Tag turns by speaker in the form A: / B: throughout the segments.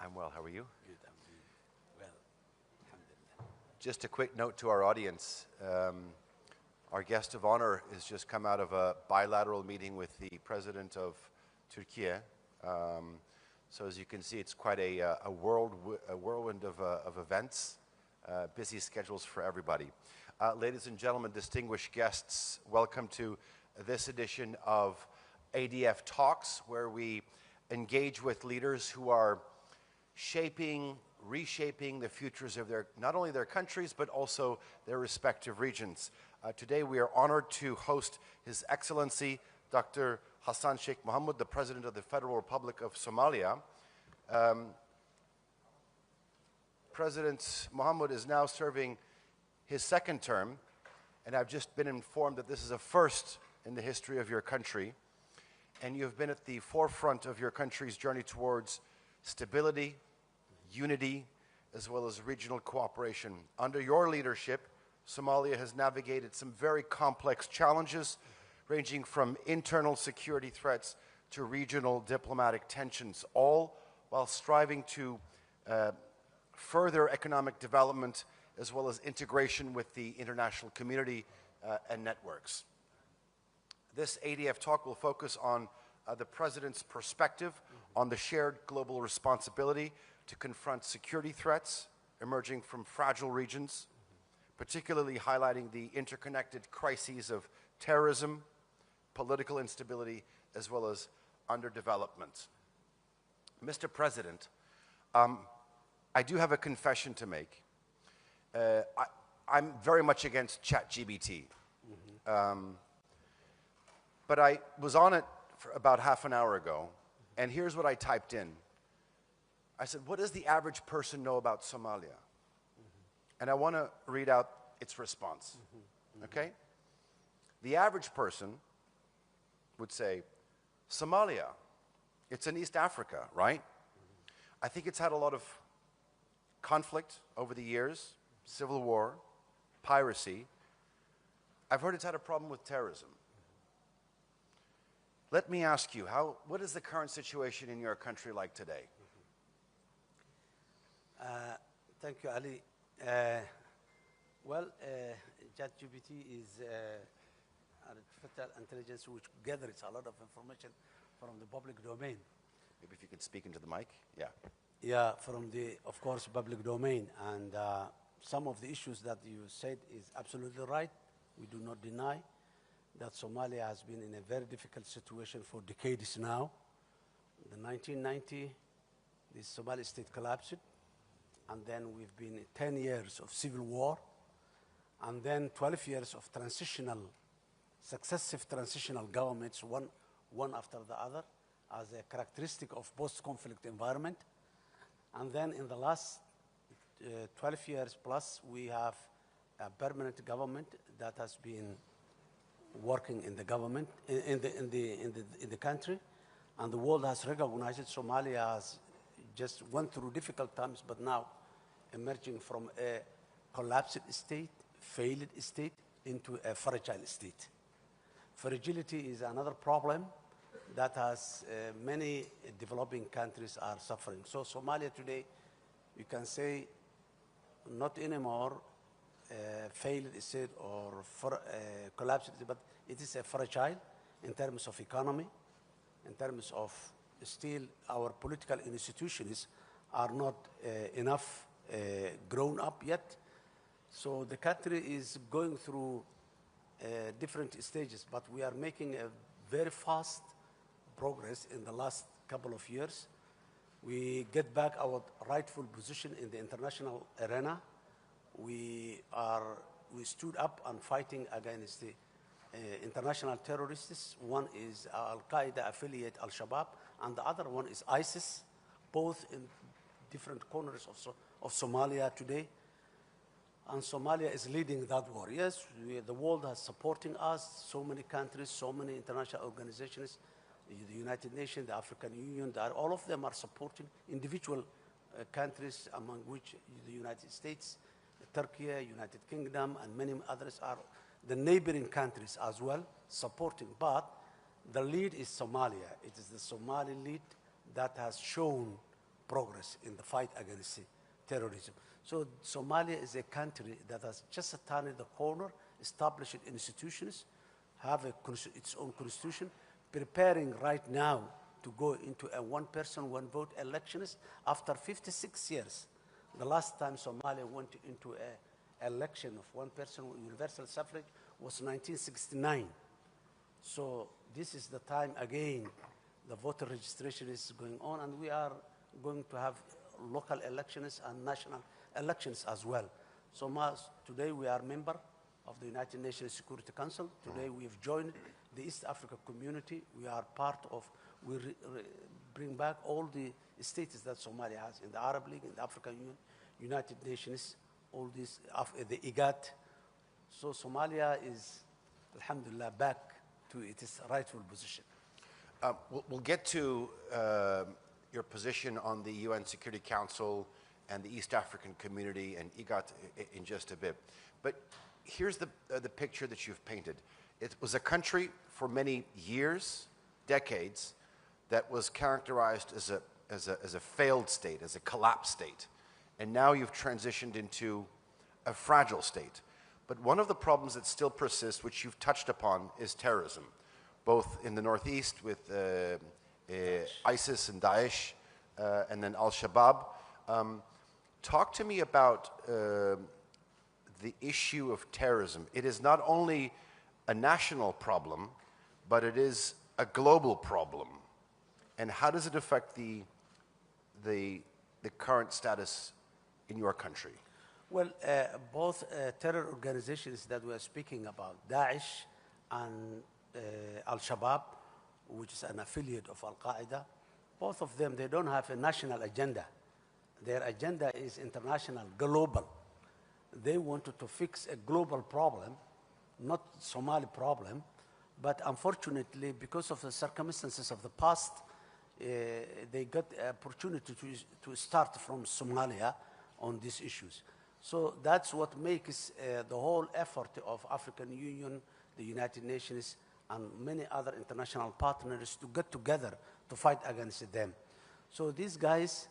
A: I'm well. How are you?
B: Good, I'm doing well. Alhamdulillah.
A: Just a quick note to our audience. Our guest of honor has just come out of a bilateral meeting with the president of Turkey. So as you can see, it's quite a whirlwind of events, busy schedules for everybody. Ladies and gentlemen, distinguished guests, welcome to this edition of ADF Talks, where we engage with leaders who are shaping, reshaping the futures of not only their countries, but also their respective regions. Today we are honored to host His Excellency Dr. Hassan Sheikh Mohamud, the President of the Federal Republic of Somalia. President Mohamud is now serving his second term, and I've just been informed that this is a first in the history of your country, and you have been at the forefront of your country's journey towards stability, unity, as well as regional cooperation. Under your leadership, Somalia has navigated some very complex challenges, ranging from internal security threats to regional diplomatic tensions, all while striving to further economic development as well as integration with the international community and networks. This ADF talk will focus on the President's perspective on the shared global responsibility to confront security threats emerging from fragile regions, particularly highlighting the interconnected crises of terrorism, political instability, as well as underdevelopment. Mr. President, I do have a confession to make. I'm very much against ChatGPT. But I was on it for about half an hour ago, and here's what I typed in. I said, what does the average person know about Somalia? And I want to read out its response, okay? The average person would say, Somalia, it's in East Africa, right? I think it's had a lot of conflict over the years, civil war, piracy. I've heard it's had a problem with terrorism. Let me ask you, what is the current situation in your country like today?
B: Thank you, Ali. ChatGPT is artificial intelligence which gathers a lot of information from the public domain.
A: Maybe if you could speak into the mic, yeah.
B: Yeah, from the, of course, public domain. And some of the issues that you said is absolutely right. We do not deny that Somalia has been in a very difficult situation for decades now. In 1990, the Somali state collapsed, and then we've been in 10 years of civil war, and then 12 years of successive transitional governments, one after the other, as a characteristic of post-conflict environment. And then in the last 12 years plus, we have a permanent government that has been working in the government, in the country, and the world has recognized it. Somalia has just went through difficult times, but now emerging from a collapsed state, failed state, into a fragile state. Fragility is another problem that has many developing countries are suffering. So Somalia today, you can say, not anymore failed state or collapsed, but it is a fragile in terms of economy, in terms of still our political institutions are not enough grown up yet. So the country is going through different stages, but we are making a very fast progress in the last couple of years. We get back our rightful position in the international arena. We stood up and fighting against the international terrorists. One is Al-Qaeda affiliate Al-Shabaab, and the other one is ISIS, both in different corners of Somalia today. And Somalia is leading that war. Yes, the world is supporting us, so many countries, so many international organizations, the United Nations, the African Union, all of them are supporting individual countries, among which the United States, Turkey, United Kingdom, and many others are the neighboring countries as well supporting. But the lead is Somalia. It is the Somali lead that has shown progress in the fight against terrorism. So Somalia is a country that has just turned the corner, established institutions, have its own constitution, preparing right now to go into a one-person, one-vote elections after 56 years. The last time Somalia went into an election of one person, universal suffrage, was 1969. So this is the time again the voter registration is going on, and we are going to have local elections and national elections as well. So today we are member of the United Nations Security Council. Today we have joined the East Africa community. We are part of, we bring back all the status that Somalia has in the Arab League, in the African Union, United Nations, all these, the IGAD. So Somalia is, alhamdulillah, back to its rightful position.
A: We'll get to your position on the UN Security Council and the East African community and IGAD in just a bit. But here's the picture that you've painted. It was a country for many years, decades, that was characterized as a failed state, as a collapsed state. And now you've transitioned into a fragile state. But one of the problems that still persists, which you've touched upon, is terrorism, both in the northeast with ISIS and Daesh, and then Al-Shabaab. Talk to me about the issue of terrorism. It is not only a national problem, but it is a global problem. And how does it affect the current status in your country?
B: Well, both terror organizations that we are speaking about, Daesh and Al-Shabaab, which is an affiliate of Al-Qaeda, both of them, they don't have a national agenda. Their agenda is international, global. They wanted to fix a global problem, not Somali problem, but unfortunately, because of the circumstances of the past, they got the opportunity to start from Somalia on these issues. So that's what makes the whole effort of African Union, the United Nations, and many other international partners to get together to fight against them. So these guys,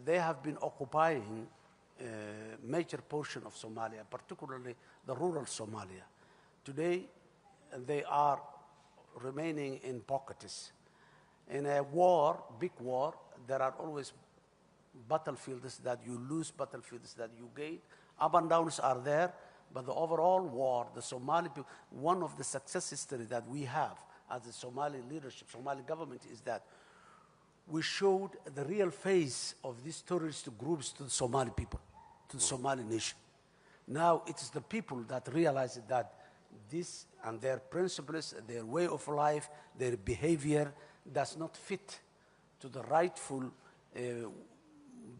B: they have been occupying a major portion of Somalia, particularly the rural Somalia. Today, they are remaining in pockets. In a war, big war, there are always battlefields that you lose, battlefields that you gain. Up and downs are there, but the overall war, the Somali people, one of the success stories that we have as the Somali leadership, Somali government, is that we showed the real face of these terrorist groups to the Somali people, to the Somali nation. Now it is the people that realize that this and their principles, their way of life, their behavior does not fit to the rightful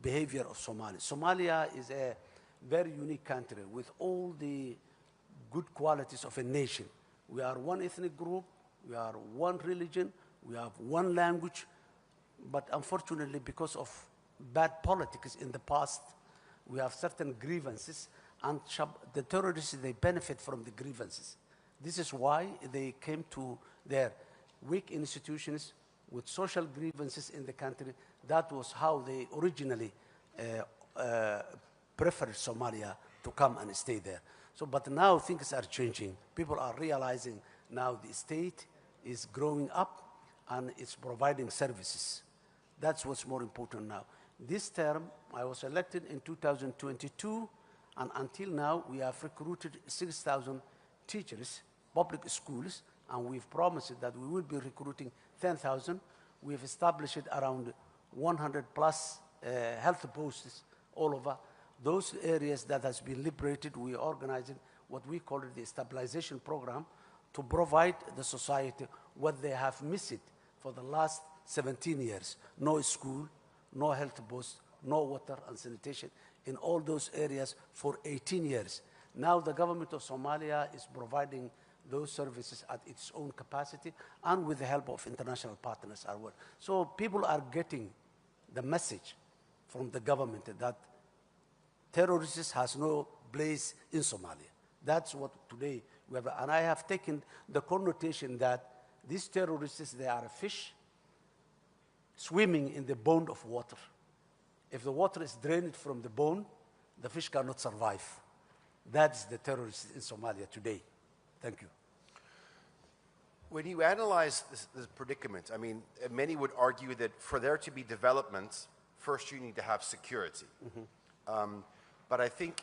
B: behavior of Somalia. Somalia is a very unique country with all the good qualities of a nation. We are one ethnic group, we are one religion, we have one language, but unfortunately because of bad politics in the past, we have certain grievances, and the terrorists, they benefit from the grievances. This is why they came to their weak institutions with social grievances in the country. That was how they originally preferred Somalia to come and stay there. So, but now things are changing. People are realizing now the state is growing up and it's providing services. That's what's more important now. This term, I was elected in 2022, and until now, we have recruited 6,000 teachers, public schools, and we've promised that we will be recruiting 10,000. We've established around 100 plus health posts all over. Those areas that has been liberated, we are organizing what we call the stabilization program to provide the society what they have missed for the last 17 years. No school, no health post, no water and sanitation in all those areas for 18 years. Now the government of Somalia is providing those services at its own capacity and with the help of international partners as well. So people are getting the message from the government that terrorists has no place in Somalia. That's what today we have. And I have taken the connotation that these terrorists, they are a fish swimming in the bone of water. If the water is drained from the bone, the fish cannot survive. That's the terrorists in Somalia today. Thank you.
A: When you analyze this predicament, I mean, many would argue that for there to be development, first you need to have security. But I think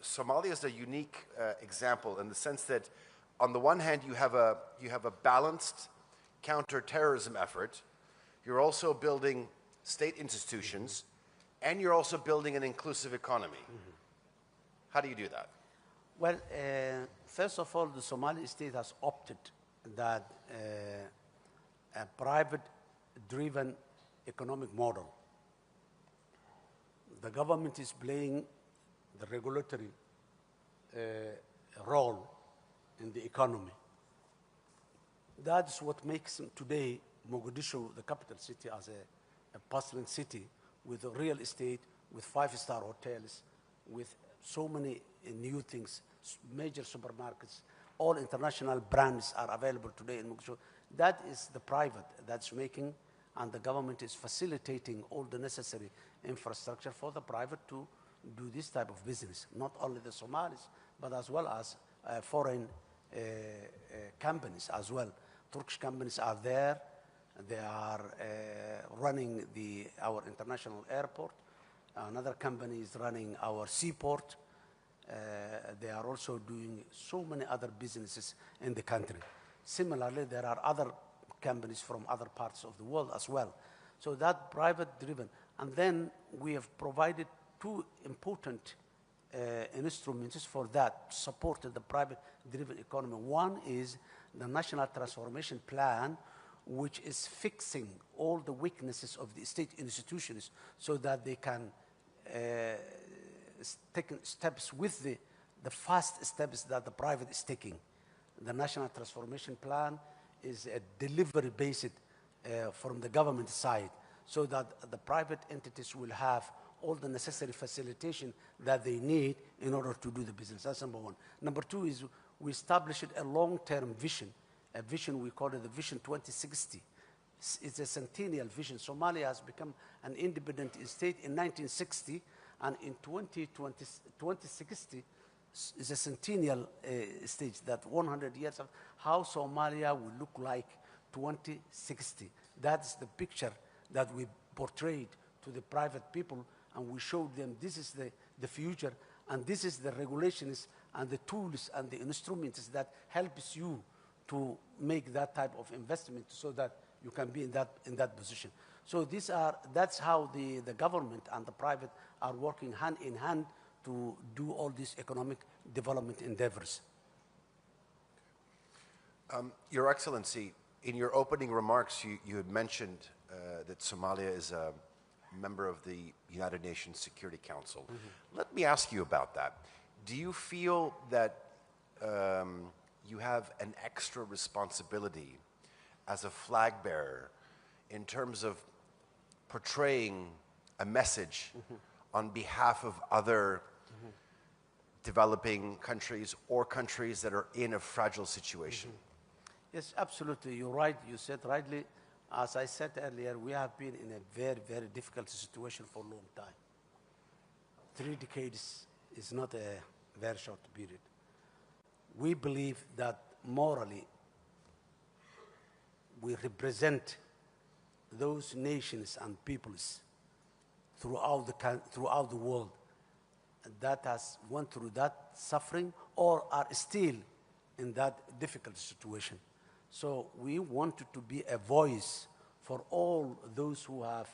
A: Somalia is a unique example in the sense that, on the one hand, you have a balanced counter-terrorism effort. You're also building state institutions, and you're also building an inclusive economy. How do you do that?
B: Well, first of all, the Somali state has opted that a private-driven economic model. The government is playing the regulatory role in the economy. That's what makes today Mogadishu, the capital city, as a bustling city with a real estate, with five-star hotels, with so many new things, major supermarkets, all international brands are available today in Mogadishu. That is the private that's making, and the government is facilitating all the necessary infrastructure for the private to do this type of business. Not only the Somalis, but as well as foreign companies as well. Turkish companies are there. They are running our international airport. Another company is running our seaport. They are also doing so many other businesses in the country. Similarly, there are other companies from other parts of the world as well. So that private-driven. And then we have provided two important instruments for that, supported the private-driven economy. One is the National Transformation Plan, which is fixing all the weaknesses of the state institutions so that they can take steps with the fast steps that the private is taking. The National Transformation Plan is a delivery-based from the government side, so that the private entities will have all the necessary facilitation that they need in order to do the business. That's number one. Number two is we established a long-term vision, a vision we call it the Vision 2060. It's a centennial vision. Somalia has become an independent state in 1960, and in 2060 is a centennial stage, that 100 years of how Somalia will look like 2060. That's the picture that we portrayed to the private people, and we showed them this is the future, and this is the regulations and the tools and the instruments that helps you to make that type of investment so that you can be in that position. So that's how the government and the private are working hand in hand to do all these economic development endeavors.
A: Your Excellency, in your opening remarks, you had mentioned that Somalia is a member of the United Nations Security Council. Let me ask you about that. Do you feel that you have an extra responsibility as a flag bearer in terms of portraying a message on behalf of other developing countries or countries that are in a fragile situation?
B: Yes, absolutely. You're right. You said rightly. As I said earlier, we have been in a very, very difficult situation for a long time. 3 decades is not a very short period. We believe that morally we represent those nations and peoples throughout the world that has went through that suffering or are still in that difficult situation. So we wanted to be a voice for all those who have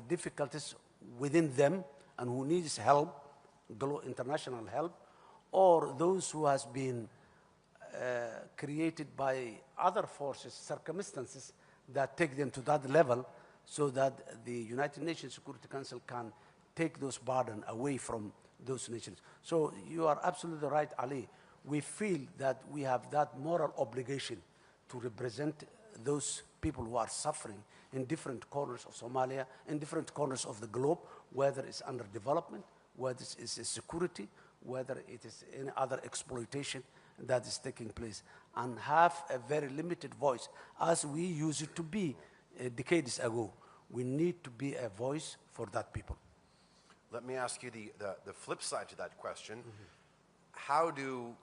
B: difficulties within them and who needs help, international help, or those who has been created by other forces, circumstances that take them to that level, so that the United Nations Security Council can take those burdens away from those nations. So you are absolutely right, Ali. We feel that we have that moral obligation to represent those people who are suffering in different corners of Somalia, in different corners of the globe, whether it's under development, whether it's security, whether it is any other exploitation that is taking place and have a very limited voice, as we used to be decades ago. We need to be a voice for that people.
A: Let me ask you the flip side to that question. How do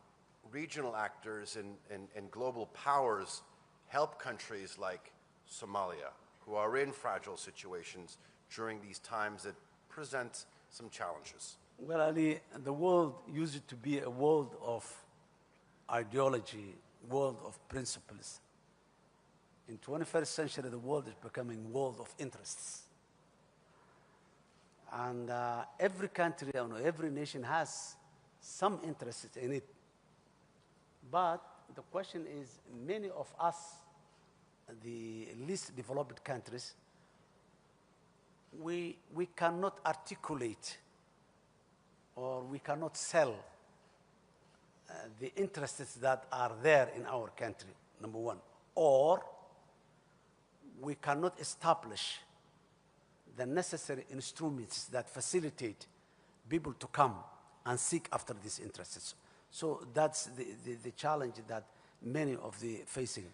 A: regional actors and global powers help countries like Somalia, who are in fragile situations during these times that present some challenges?
B: Well, Ali, the world used to be a world of ideology, world of principles. In 21st century, the world is becoming a world of interests. And every country and every nation has some interests in it. But the question is, many of us, the least developed countries, we cannot articulate or we cannot sell the interests that are there in our country, number one. Or we cannot establish the necessary instruments that facilitate people to come and seek after these interests. So that's the challenge that many of the facing.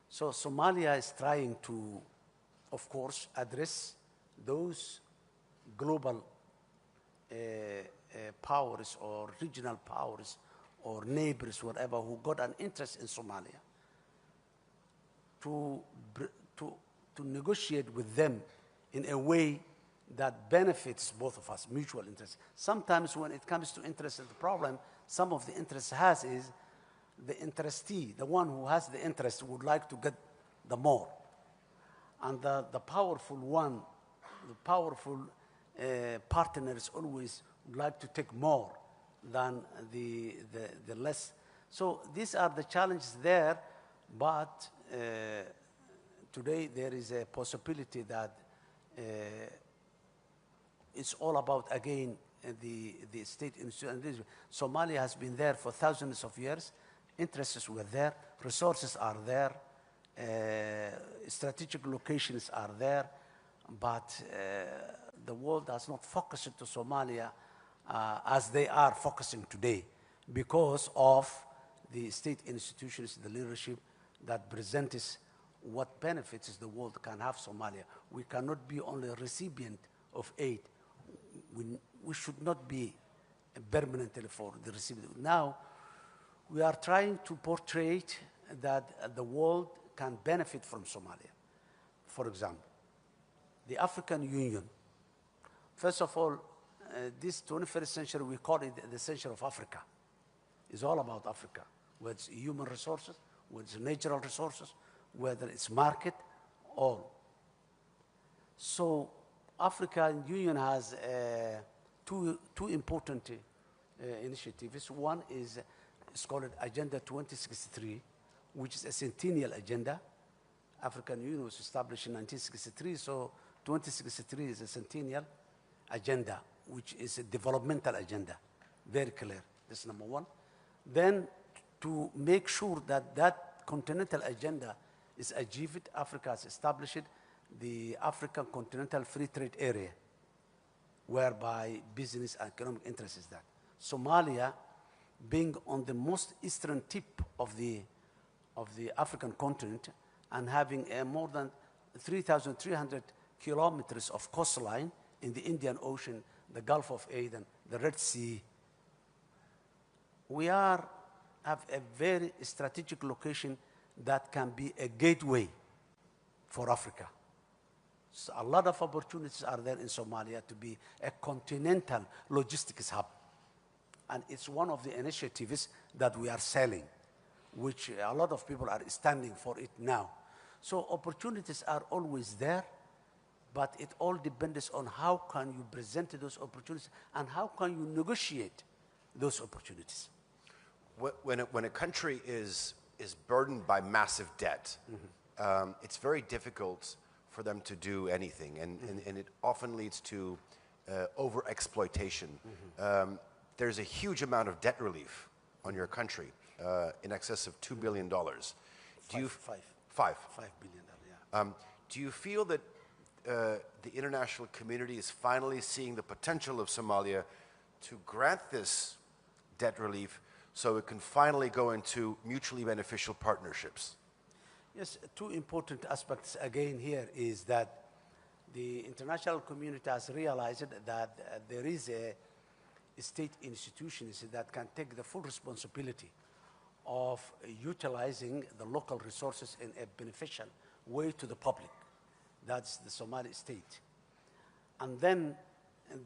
B: So Somalia is trying to, of course, address those global powers or regional powers or neighbors, whatever, who got an interest in Somalia, to negotiate with them in a way that benefits both of us, mutual interest. Sometimes when it comes to interest, the problem some of the interest has is the interestee, the one who has the interest, would like to get the more. And the powerful one, the powerful partners always would like to take more than the less. So these are the challenges there, but today there is a possibility that it's all about, again, the state institution. Somalia has been there for thousands of years. Interests were there. Resources are there. Strategic locations are there. But the world has not focused to Somalia as they are focusing today because of the state institutions, the leadership that presents what benefits the world can have Somalia. We cannot be only a recipient of aid. We should not be permanently for the recipient. Now, we are trying to portray that the world can benefit from Somalia. For example, the African Union. First of all, this 21st century, we call it the century of Africa. It's all about Africa, whether it's human resources, whether it's natural resources, whether it's market, all. So African Union has two important initiatives. One is, it's called Agenda 2063, which is a centennial agenda. African Union was established in 1963, so 2063 is a centennial agenda, which is a developmental agenda, very clear. That's number one. Then to make sure that that continental agenda is achieved, Africa has established the African Continental Free Trade Area, whereby business and economic interest is that. Somalia, being on the most eastern tip of the African continent and having more than 3,300 kilometers of coastline in the Indian Ocean, the Gulf of Aden, the Red Sea, we have a very strategic location that can be a gateway for Africa. So a lot of opportunities are there in Somalia to be a continental logistics hub. And it's one of the initiatives that we are selling, which a lot of people are standing for it now. So opportunities are always there, but it all depends on how can you present those opportunities and how can you negotiate those opportunities.
A: When a country is burdened by massive debt, it's very difficult for them to do anything, and it often leads to over-exploitation. There's a huge amount of debt relief on your country, in excess of $2 billion. $5
B: billion, yeah.
A: Do you feel that the international community is finally seeing the potential of Somalia to grant this debt relief so it can finally go into mutually beneficial partnerships?
B: Yes, two important aspects again here is that the international community has realized that there is a state institutions that can take the full responsibility of utilizing the local resources in a beneficial way to the public. That's the Somali state. And then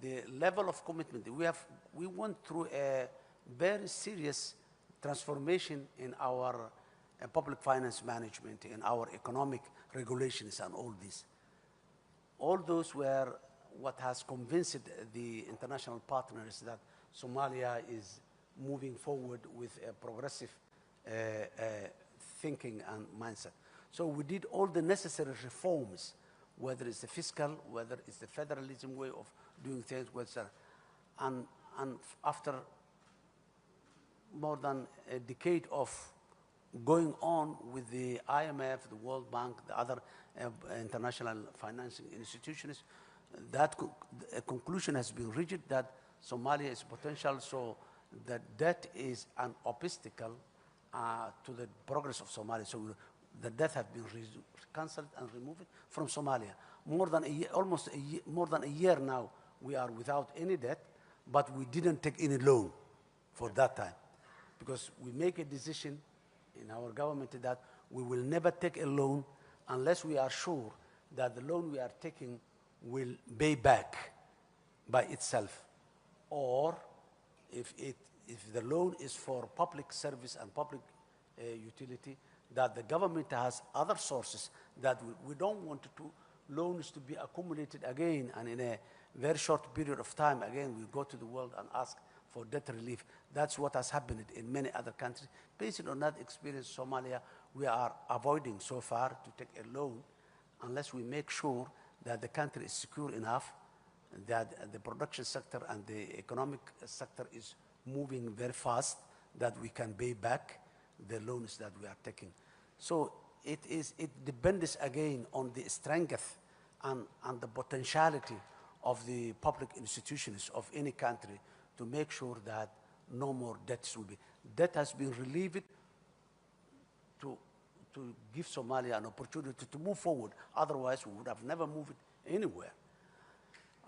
B: the level of commitment, we went through a very serious transformation in our public finance management, in our economic regulations and all this. All those were what has convinced the international partners that Somalia is moving forward with a progressive thinking and mindset. So we did all the necessary reforms, whether it's the fiscal, whether it's the federalism way of doing things, and after more than a decade of going on with the IMF, the World Bank, the other international financing institutions, that a conclusion has been reached that Somalia is potential, so that debt is an obstacle to the progress of Somalia. So the debt has been cancelled and removed from Somalia. More than a year, more than a year now, we are without any debt, but we didn't take any loan for that time, because we make a decision in our government that we will never take a loan unless we are sure that the loan we are taking will pay back by itself, or if the loan is for public service and public utility, that the government has other sources that we don't want loans to be accumulated again, and in a very short period of time, again, we go to the world and ask for debt relief. That's what has happened in many other countries. Based on that experience, Somalia, we are avoiding so far to take a loan unless we make sure that the country is secure enough, that the production sector and the economic sector is moving very fast, that we can pay back the loans that we are taking. So it depends again on the strength and the potentiality of the public institutions of any country to make sure that no more debts will be. Debt has been relieved to give Somalia an opportunity to move forward. Otherwise, we would have never moved anywhere.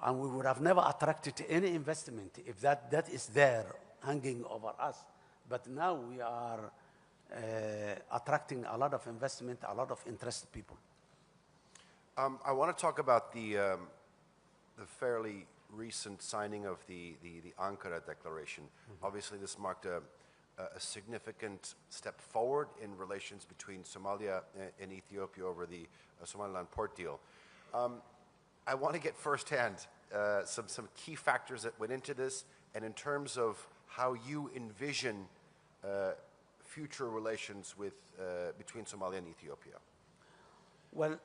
B: And we would have never attracted any investment if that debt is there hanging over us. But now we are attracting a lot of investment, a lot of interested people.
A: I want to talk about the fairly recent signing of the Ankara Declaration. Mm-hmm. Obviously, this marked a significant step forward in relations between Somalia and Ethiopia over the Somaliland port deal. I want to get firsthand some key factors that went into this, and in terms of how you envision future relations between Somalia and Ethiopia.
B: Well,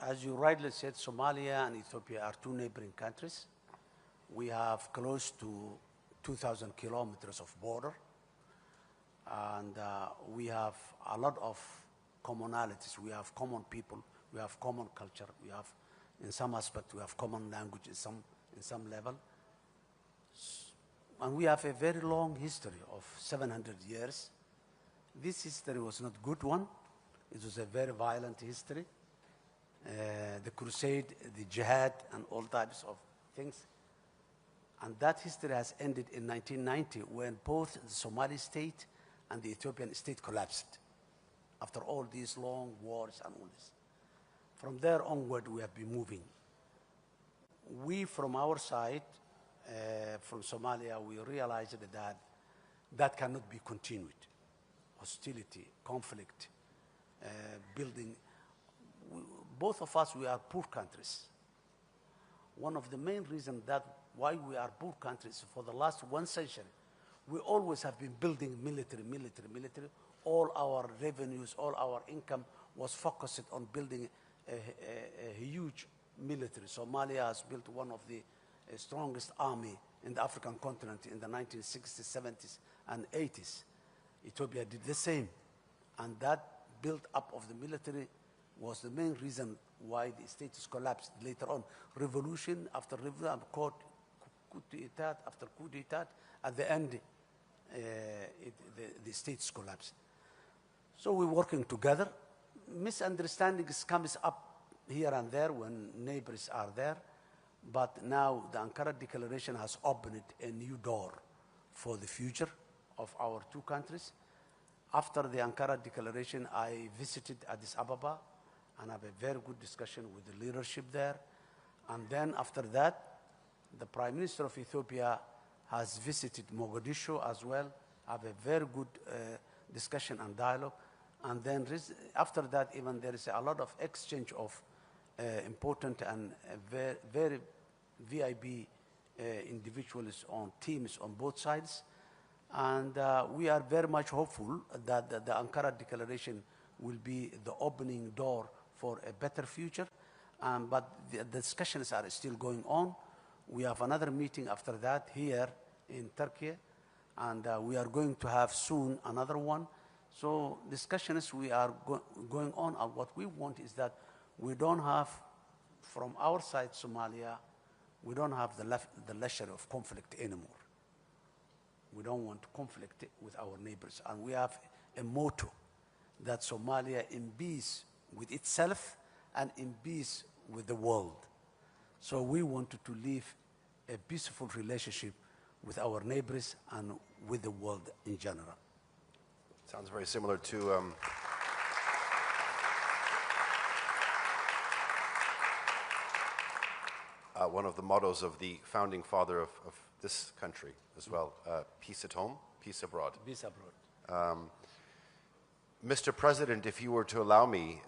B: as you rightly said, Somalia and Ethiopia are two neighboring countries. We have close to 2,000 kilometers of border, and we have a lot of commonalities. We have common people, we have common culture, we have, in some aspect, we have common language in some level. And we have a very long history of 700 years. This history was not a good one. It was a very violent history. The crusade, the jihad, and all types of things. And that history has ended in 1990 when both the Somali state and the Ethiopian state collapsed after all these long wars and all this. From there onward, we have been moving. We, from our side, from Somalia, we realized that that cannot be continued. Hostility, conflict, building. Both of us, we are poor countries. One of the main reasons why we are poor countries for the last 1 century, we always have been building military. All our revenues, all our income was focused on building a huge military. Somalia has built one of the strongest army in the African continent in the 1960s, 70s, and 80s. Ethiopia did the same. And that build up of the military was the main reason why the status collapsed later on. Revolution after revolution, coup d'etat after coup d'etat. At the end, the states collapse. So we're working together. Misunderstandings comes up here and there when neighbors are there, but now the Ankara Declaration has opened a new door for the future of our two countries. After the Ankara Declaration, I visited Addis Ababa and have a very good discussion with the leadership there. And then after that, the Prime Minister of Ethiopia has visited Mogadishu as well, have a very good discussion and dialogue. And then after that, even there is a lot of exchange of important and very VIP individuals on teams on both sides. And we are very much hopeful that the Ankara Declaration will be the opening door for a better future. But the discussions are still going on. We have another meeting after that here in Turkey, and we are going to have soon another one. So discussions we are going on, and what we want is that we don't have, from our side, Somalia, we don't have the leisure of conflict anymore. We don't want to conflict with our neighbors. And we have a motto that Somalia in peace with itself and in peace with the world. So we wanted to live a peaceful relationship with our neighbors and with the world in general.
A: Sounds very similar to one of the mottos of the founding father of this country as well, peace at home, peace abroad.
B: Peace abroad.
A: Mr. President, if you were to allow me,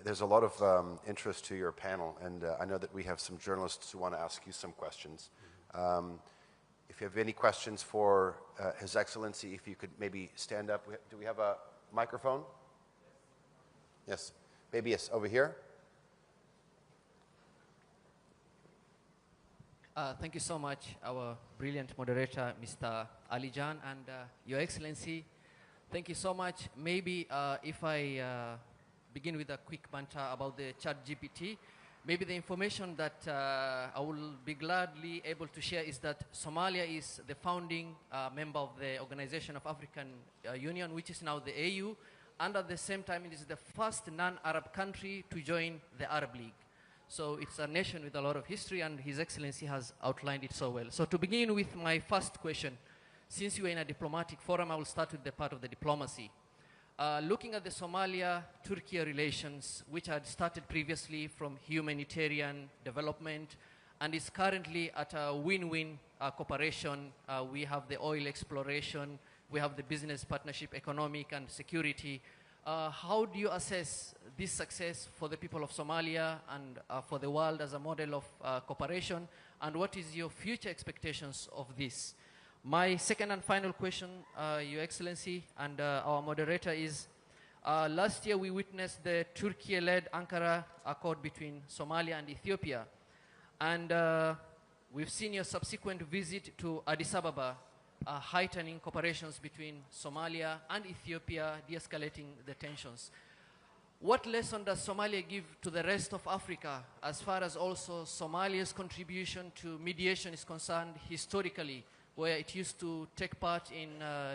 A: there's a lot of interest to your panel, and I know that we have some journalists who want to ask you some questions. If you have any questions for His Excellency, if you could maybe stand up. Do we have a microphone? Yes. Maybe yes, over here.
C: Thank you so much, our brilliant moderator, Mr. Ali Jan, and Your Excellency. Thank you so much. Maybe if I begin with a quick banter about the ChatGPT. Maybe the information that I will be gladly able to share is that Somalia is the founding member of the Organization of African Union, which is now the AU, and at the same time it is the first non-Arab country to join the Arab League. So it's a nation with a lot of history, and His Excellency has outlined it so well. So to begin with my first question, since you are in a diplomatic forum, I will start with the part of the diplomacy. Looking at the Somalia-Turkey relations, which had started previously from humanitarian development and is currently at a win-win cooperation. We have the oil exploration, we have the business partnership, economic and security. How do you assess this success for the people of Somalia and for the world as a model of cooperation? And what is your future expectations of this? My second and final question, Your Excellency, and our moderator is, last year we witnessed the Turkey-led Ankara Accord between Somalia and Ethiopia. And we've seen your subsequent visit to Addis Ababa, heightening cooperations between Somalia and Ethiopia, de-escalating the tensions. What lesson does Somalia give to the rest of Africa as far as also Somalia's contribution to mediation is concerned historically, where it used to take part in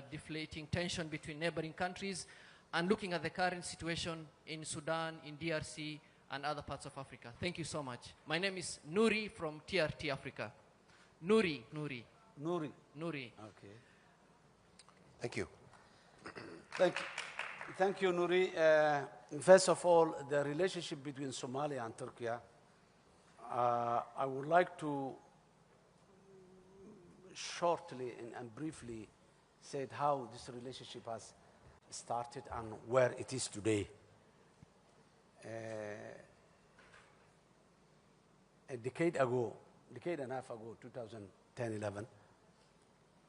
C: deflating tension between neighboring countries, and looking at the current situation in Sudan, in DRC, and other parts of Africa? Thank you so much. My name is Nuri from TRT Africa. Nuri.
B: Nuri.
C: Okay.
A: Thank you.
B: Thank you, Nuri. First of all, the relationship between Somalia and Turkey, I would like to shortly and briefly say how this relationship has started and where it is today. A decade and a half ago, 2010-11,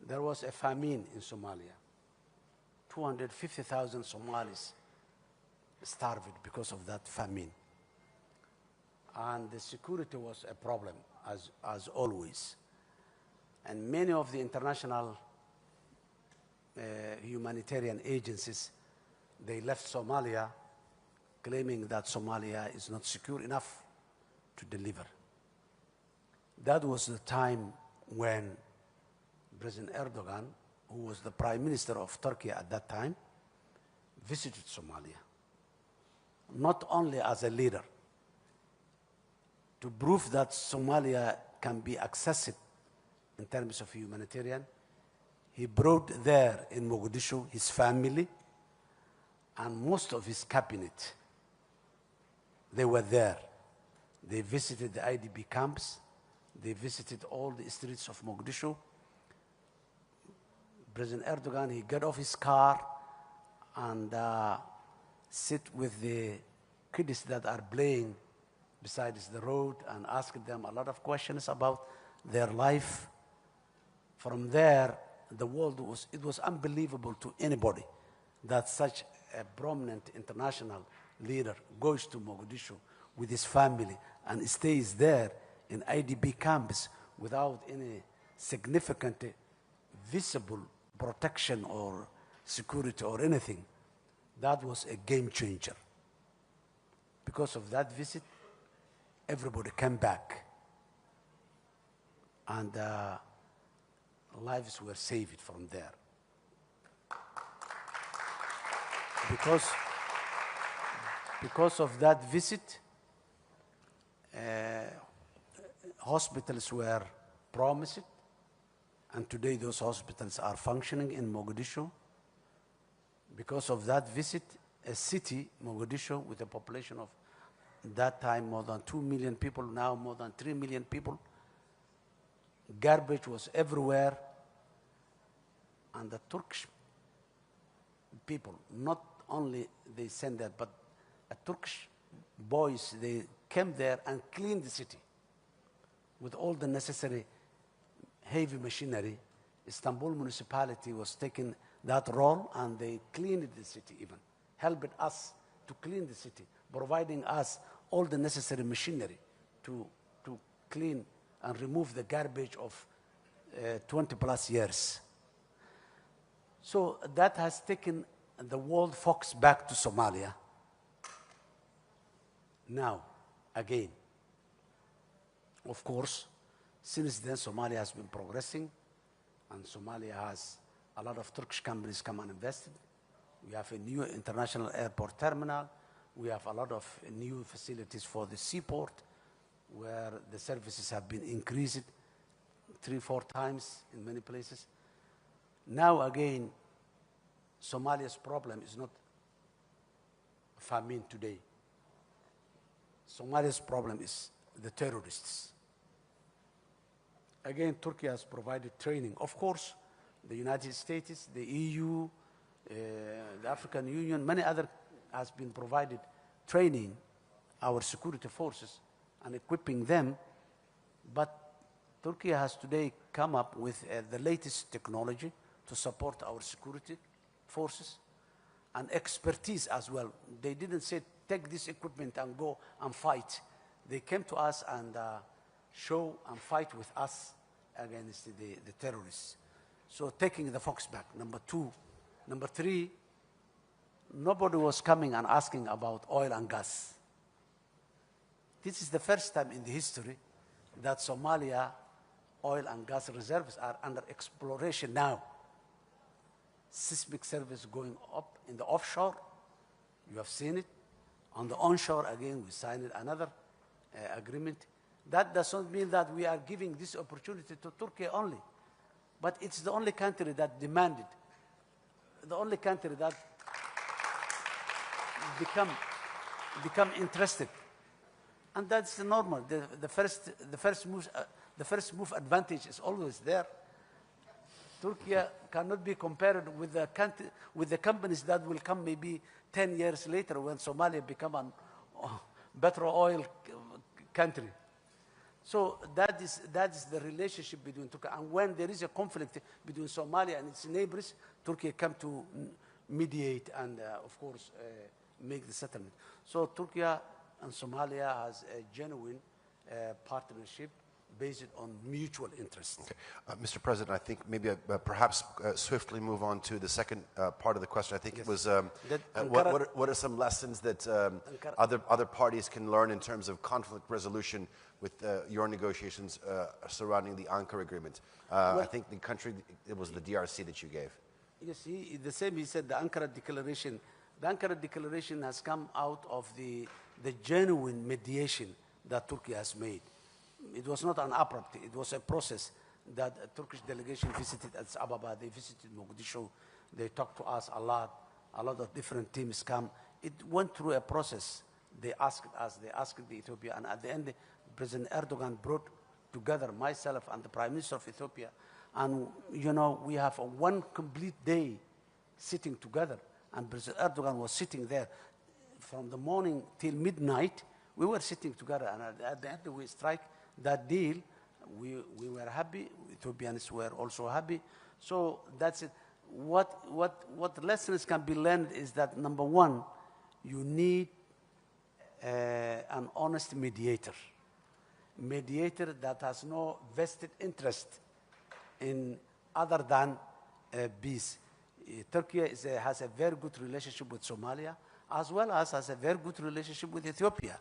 B: there was a famine in Somalia. 250,000 Somalis starved because of that famine. And the security was a problem, as always. And many of the international humanitarian agencies, they left Somalia, claiming that Somalia is not secure enough to deliver. That was the time when President Erdogan who was the Prime Minister of Turkey at that time, visited Somalia, not only as a leader, to prove that Somalia can be accessed in terms of humanitarian. He brought there in Mogadishu his family and most of his cabinet. They were there. They visited the IDP camps. They visited all the streets of Mogadishu. President Erdogan, he got off his car and sit with the kids that are playing beside the road and asked them a lot of questions about their life. From there, the world it was unbelievable to anybody that such a prominent international leader goes to Mogadishu with his family and stays there in IDP camps without any significant visible protection or security or anything. That was a game changer. Because of that visit, everybody came back and lives were saved from there. Because of that visit, hospitals were promised, and today those hospitals are functioning in Mogadishu. Because of that visit, a city, Mogadishu, with a population of that time more than 2 million people, now more than 3 million people, garbage was everywhere, and the Turkish people, not only they sent that, but Turkish boys, they came there and cleaned the city with all the necessary heavy machinery. Istanbul municipality was taking that role and they cleaned the city even, helped us to clean the city, providing us all the necessary machinery to clean and remove the garbage of 20 plus years. So that has taken the world focus back to Somalia. Now, again, of course, since then Somalia has been progressing, and Somalia has a lot of Turkish companies come and invested. We have a new international airport terminal. We have a lot of new facilities for the seaport, where the services have been increased 3-4 times in many places. Now again, Somalia's problem is not famine today. Somalia's problem is the terrorists. Again, Turkey has provided training. Of course, the United States, the EU, the African Union, many other has been provided training our security forces and equipping them. But Turkey has today come up with the latest technology to support our security forces and expertise as well. They didn't say, take this equipment and go and fight. They came to us and show and fight with us against the terrorists. So taking the focus back, number 2. Number 3, nobody was coming and asking about oil and gas. This is the first time in the history that Somalia oil and gas reserves are under exploration now. Seismic service going up in the offshore, you have seen it. On the onshore, again, we signed another agreement. That does not mean that we are giving this opportunity to Turkey only, but it's the only country that demanded, the only country that become interested, and that's normal. The first move advantage is always there. Turkey cannot be compared with the companies that will come maybe 10 years later when Somalia become a better oil country. So that is the relationship between Turkey. And when there is a conflict between Somalia and its neighbors, Turkey come to mediate and, of course, make the settlement. So Turkey and Somalia has a genuine partnership based on mutual interest.
A: Okay. Mr. President, I think maybe perhaps swiftly move on to the second part of the question. I think
B: Yes.
A: it was
B: Ankara-
A: what are some lessons that other parties can learn in terms of conflict resolution with your negotiations surrounding the Ankara agreement? I think the country, it was the DRC that you gave.
B: Yes, the same he said, the Ankara Declaration. The Ankara Declaration has come out of the genuine mediation that Turkey has made. It was not an abrupt, it was a process that a Turkish delegation visited Addis Ababa, they visited Mogadishu, they talked to us a lot of different teams come. It went through a process. They asked us, they asked the Ethiopia, and at the end, President Erdogan brought together myself and the Prime Minister of Ethiopia, and you know, we have one complete day sitting together, and President Erdogan was sitting there from the morning till midnight. We were sitting together, and at the end we strike that deal. We were happy. Ethiopians were also happy. So that's it. What lessons can be learned is that, number one, you need an honest mediator that has no vested interest in other than peace. Turkey has a very good relationship with Somalia, as well as has a very good relationship with Ethiopia.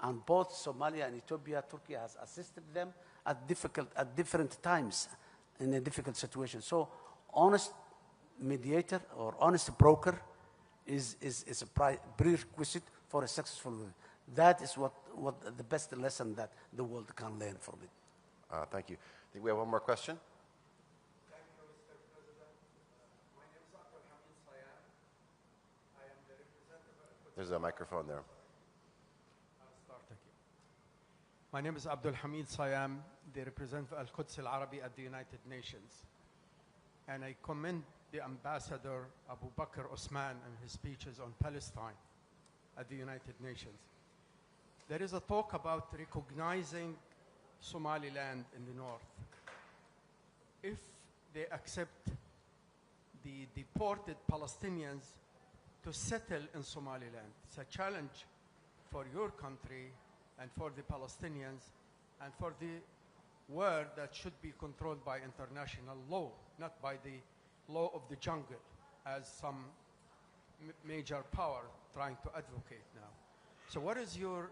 B: And both Somalia and Ethiopia, Turkey has assisted them at different times in a difficult situation. So honest mediator or honest broker is a prerequisite for a successful war. That is what the best lesson that the world can learn from it.
A: Thank you. I think we have one more question.
D: Thank you, Mr. President. My name is Abdul Hamid Sayan. I am the representative.
A: There's a microphone there.
D: My name is Abdul Hamid Sayam, the representative of Al-Quds Al-Arabi at the United Nations. And I commend the Ambassador Abu Bakr Osman and his speeches on Palestine at the United Nations. There is a talk about recognizing Somaliland in the north. If they accept the deported Palestinians to settle in Somaliland, it's a challenge for your country and for the Palestinians, and for the world that should be controlled by international law, not by the law of the jungle, as some major power trying to advocate now. So what is your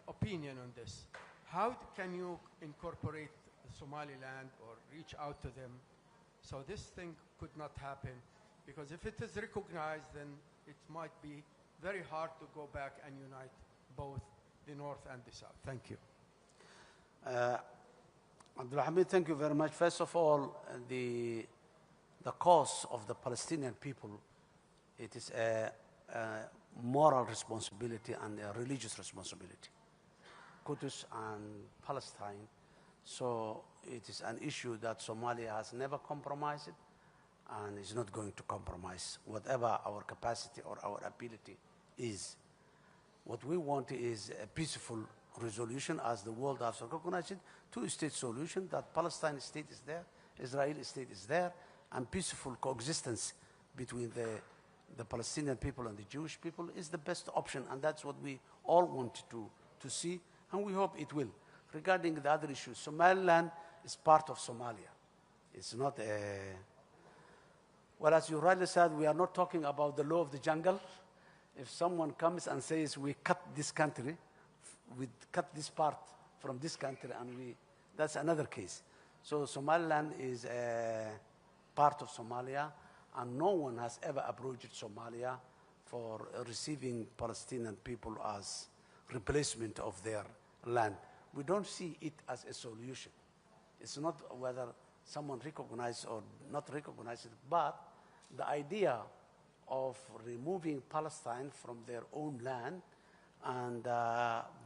D: opinion on this? How can you incorporate Somaliland or reach out to them so this thing could not happen? Because if it is recognized, then it might be very hard to go back and unite both the north and the south. Thank you.
B: Abdul Hamid, thank you very much. First of all, the cause of the Palestinian people, it is a moral responsibility and a religious responsibility. Qudus and Palestine. So it is an issue that Somalia has never compromised and is not going to compromise, whatever our capacity or our ability is. What we want is a peaceful resolution, as the world has recognized it, two-state solution, that Palestine state is there, Israeli state is there, and peaceful coexistence between the Palestinian people and the Jewish people is the best option, and that's what we all want to see, and we hope it will. Regarding the other issues, Somaliland is part of Somalia. It's not a... Well, as you rightly said, we are not talking about the law of the jungle. If someone comes and says, we cut this country, we cut this part from this country, and that's another case. So Somaliland is a part of Somalia, and no one has ever approached Somalia for receiving Palestinian people as replacement of their land. We don't see it as a solution. It's not whether someone recognizes or not recognizes it, but the idea of removing Palestine from their own land and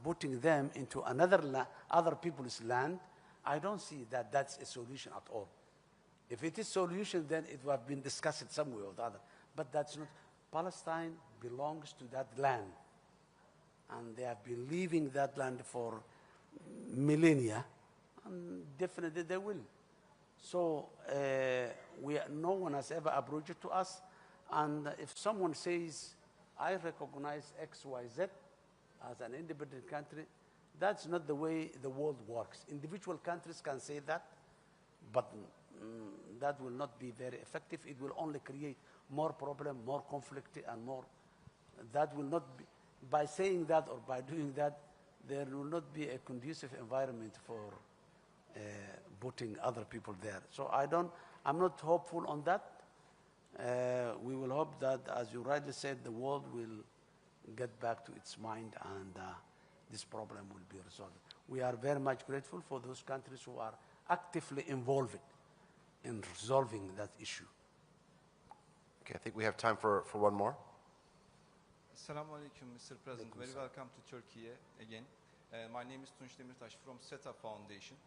B: putting them into other people's land, I don't see that that's a solution at all. If it is a solution, then it would have been discussed some way or the other. But that's not. Palestine belongs to that land. And they have been leaving that land for millennia, and definitely they will. So no one has ever approached to us. And if someone says, I recognize X, Y, Z as an independent country, That's not the way the world works. Individual countries can say that, but that will not be very effective. It will only create more problem, more conflict, and more. That will not be, by saying that or by doing that, there will not be a conducive environment for putting other people there. So I'm not hopeful on that. We will hope that, as you rightly said, the world will get back to its mind and this problem will be resolved. We are very much grateful for those countries who are actively involved in resolving that issue.
A: Okay, I think we have time for one more.
E: Assalamu alaikum, Mr. President. Very welcome to Turkey again. My name is Tunç Demirtaş from SETA Foundation.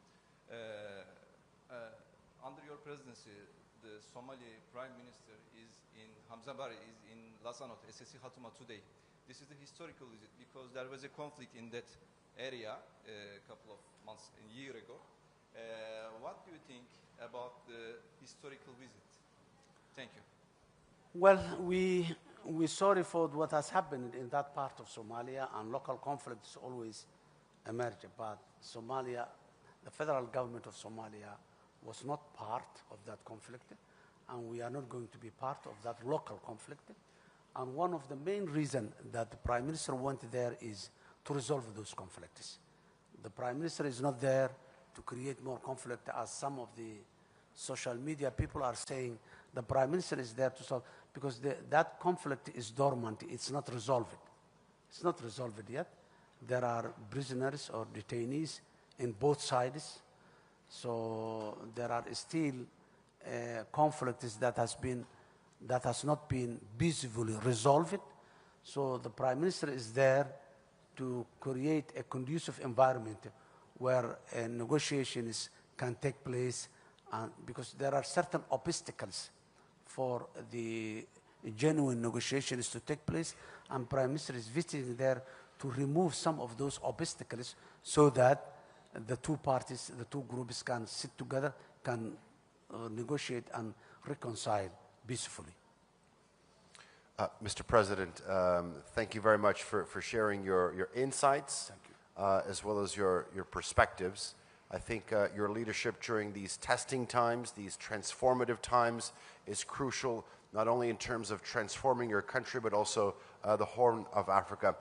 E: Under your presidency, the Somali Prime Minister Hamza Barre is in Lasanot, SSC Hatuma today. This is a historical visit because there was a conflict in that area a couple of months, a year ago. What do you think about the historical visit? Thank you.
B: Well, we're sorry for what has happened in that part of Somalia, and local conflicts always emerge. But Somalia, the federal government of Somalia was not part of that conflict, and we are not going to be part of that local conflict. And one of the main reasons that the Prime Minister went there is to resolve those conflicts. The Prime Minister is not there to create more conflict, as some of the social media people are saying. The Prime Minister is there to solve, because that conflict is dormant. It's not resolved. It's not resolved yet. There are prisoners or detainees in both sides. So there are still conflicts that has not been peacefully resolved. So the Prime Minister is there to create a conducive environment where negotiations can take place, because there are certain obstacles for the genuine negotiations to take place, and Prime Minister is visiting there to remove some of those obstacles so that the two parties, the two groups can sit together, can negotiate and reconcile peacefully.
A: Mr. President, thank you very much for sharing your insights as well as your perspectives. I think your leadership during these testing times, these transformative times, is crucial, not only in terms of transforming your country, but also the Horn of Africa.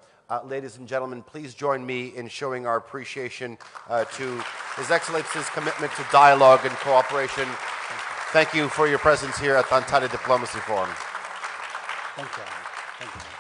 A: Ladies and gentlemen, please join me in showing our appreciation to His Excellency's commitment to dialogue and cooperation. Thank you for your presence here at the Antalya Diplomacy Forum.
B: Thank you. Thank you.